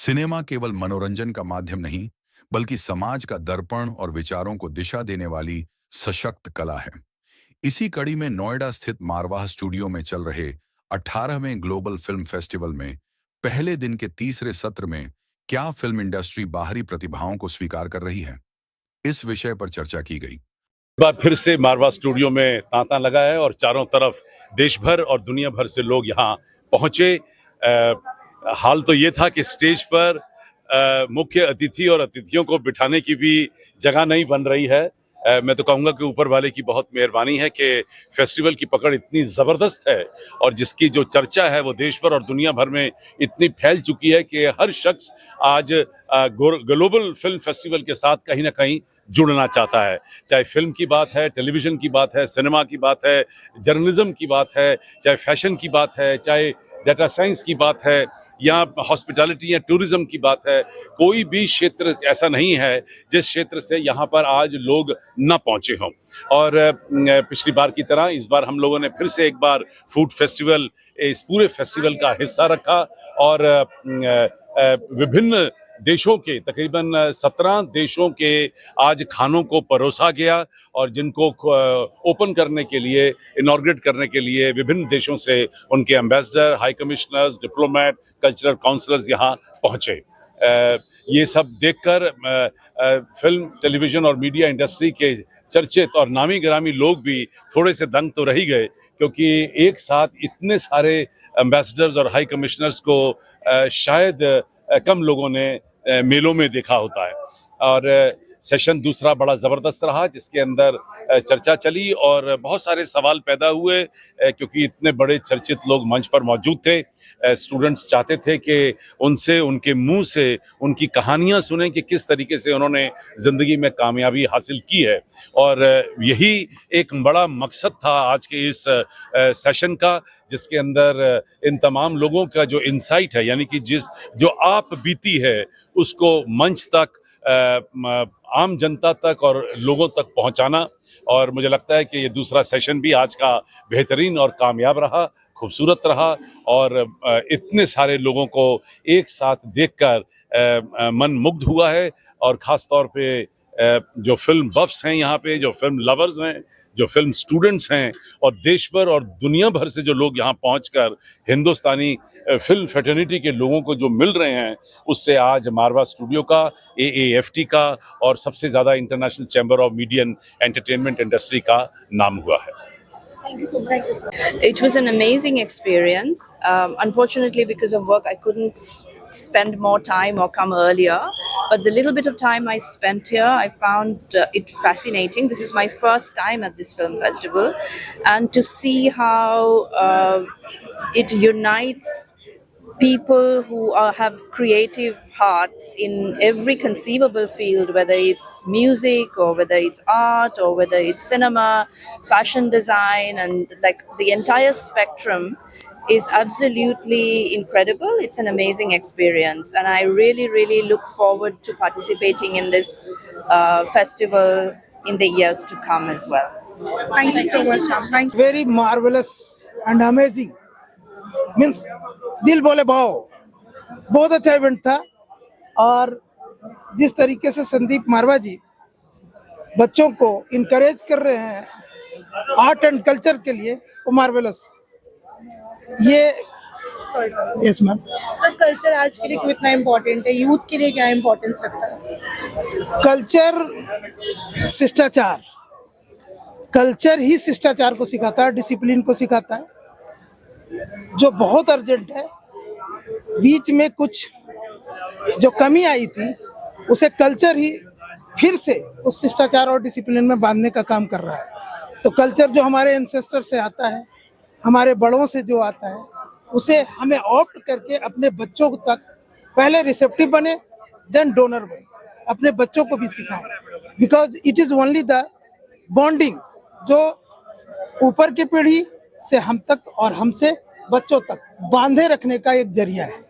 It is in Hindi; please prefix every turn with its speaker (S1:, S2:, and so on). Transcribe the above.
S1: सिनेमा केवल मनोरंजन का माध्यम नहीं, बल्कि समाज का दर्पण और विचारों को दिशा देने वाली सशक्त कला है। इसी कड़ी में नोएडा स्थित मारवाह स्टूडियो में चल रहे 18वें ग्लोबल फिल्म फेस्टिवल में पहले दिन के तीसरे सत्र में क्या फिल्म इंडस्ट्री बाहरी प्रतिभाओं को स्वीकार कर रही है, इस विषय पर चर्चा की गई।
S2: बार फिर से मारवा स्टूडियो में तांता लगा है और चारों तरफ देश भर और दुनिया भर से लोग यहाँ पहुंचे। हाल तो ये था कि स्टेज पर मुख्य अतिथि और अतिथियों को बिठाने की भी जगह नहीं बन रही है। मैं तो कहूँगा कि ऊपर वाले की बहुत मेहरबानी है कि फेस्टिवल की पकड़ इतनी ज़बरदस्त है और जिसकी जो चर्चा है वो देश भर और दुनिया भर में इतनी फैल चुकी है कि हर शख्स आज ग्लोबल फिल्म फेस्टिवल के साथ कहीं ना कहीं जुड़ना चाहता है। चाहे फिल्म की बात है, टेलीविज़न की बात है, सिनेमा की बात है, जर्नलिज्म की बात है, चाहे फैशन की बात है, चाहे डाटा साइंस की बात है या हॉस्पिटैलिटी या टूरिज्म की बात है। कोई भी क्षेत्र ऐसा नहीं है जिस क्षेत्र से यहाँ पर आज लोग न पहुँचे हों। और पिछली बार की तरह इस बार हम लोगों ने फिर से एक बार फूड फेस्टिवल इस पूरे फेस्टिवल का हिस्सा रखा और विभिन्न देशों के तकरीबन 17 देशों के आज खानों को परोसा गया और जिनको ओपन करने के लिए, इनॉर्गेट करने के लिए विभिन्न देशों से उनके ambassador, high commissioners, diplomat, cultural counsellors यहाँ पहुँचे। ये सब देखकर फिल्म, टेलीविज़न और मीडिया इंडस्ट्री के चर्चित और नामी गिरामी लोग भी थोड़े से दंग तो रह ही गए, क्योंकि एक साथ इतने सारे एम्बेसडर्स और हाई कमिश्नर्स को शायद कम लोगों ने मेलों में देखा होता है। और सेशन दूसरा बड़ा ज़बरदस्त रहा जिसके अंदर चर्चा चली और बहुत सारे सवाल पैदा हुए, क्योंकि इतने बड़े चर्चित लोग मंच पर मौजूद थे। स्टूडेंट्स चाहते थे कि उनसे, उनके मुंह से उनकी कहानियां सुनें कि किस तरीके से उन्होंने ज़िंदगी में कामयाबी हासिल की है। और यही एक बड़ा मकसद था आज के इस सेशन का, जिसके अंदर इन तमाम लोगों का जो इंसाइट है, यानी कि जो आप बीती है उसको मंच तक, आम जनता तक और लोगों तक पहुंचाना। और मुझे लगता है कि ये दूसरा सेशन भी आज का बेहतरीन और कामयाब रहा, खूबसूरत रहा और इतने सारे लोगों को एक साथ देखकर मन मुग्ध हुआ है। और ख़ास तौर पे जो फिल्म बफ्स हैं यहाँ पे, जो फिल्म लवर्स हैं, जो फिल्म स्टूडेंट्स हैं और देश भर और दुनिया भर से जो लोग यहाँ पहुँचकर हिंदुस्तानी फिल्म फ्रेटर्निटी के लोगों को जो मिल रहे हैं, उससे आज मारवा स्टूडियो का, AAFT का और सबसे ज़्यादा international chamber of media and entertainment industry का नाम हुआ है।
S3: Thank you so much. It was an amazing experience. Unfortunately, because of work, I couldn't spend more time or come earlier. But the little bit of time I spent here, I found it fascinating. This is my first time at this film festival, and to see how it unites people who have creative hearts in every conceivable field, whether it's music or whether it's art or whether it's cinema, fashion design, and like the entire spectrum is absolutely incredible. It's an amazing experience, and I really look forward to participating in this festival in the years to come as well.
S4: Thank you so much, ma'am. Thank you. Very marvelous and amazing. Means दिल बोले भाव, बहुत अच्छा इवेंट था। और जिस तरीके से संदीप मारवा जी बच्चों को इनकरेज कर रहे हैं आर्ट एंड कल्चर के लिए, वो मार्वेलस। ये यस मैम।
S5: सर, कल्चर आज के लिए कितना इम्पोर्टेंट है, यूथ के लिए क्या इम्पोर्टेंस रखता है?
S4: कल्चर शिष्टाचार, कल्चर ही शिष्टाचार को सिखाता है, डिसिप्लिन को सिखाता है, जो बहुत अर्जेंट है। बीच में कुछ जो कमी आई थी, उसे कल्चर ही फिर से उस शिष्टाचार और डिसिप्लिन में बांधने का काम कर रहा है। तो कल्चर जो हमारे एंसेस्टर से आता है, हमारे बड़ों से जो आता है, उसे हमें ऑप्ट करके अपने बच्चों तक पहले रिसेप्टिव बने, देन डोनर बने, अपने बच्चों को भी सिखाएं। Because it is only the bonding जो ऊपर की पीढ़ी से हम तक और हमसे बच्चों तक बांधे रखने का एक जरिया है।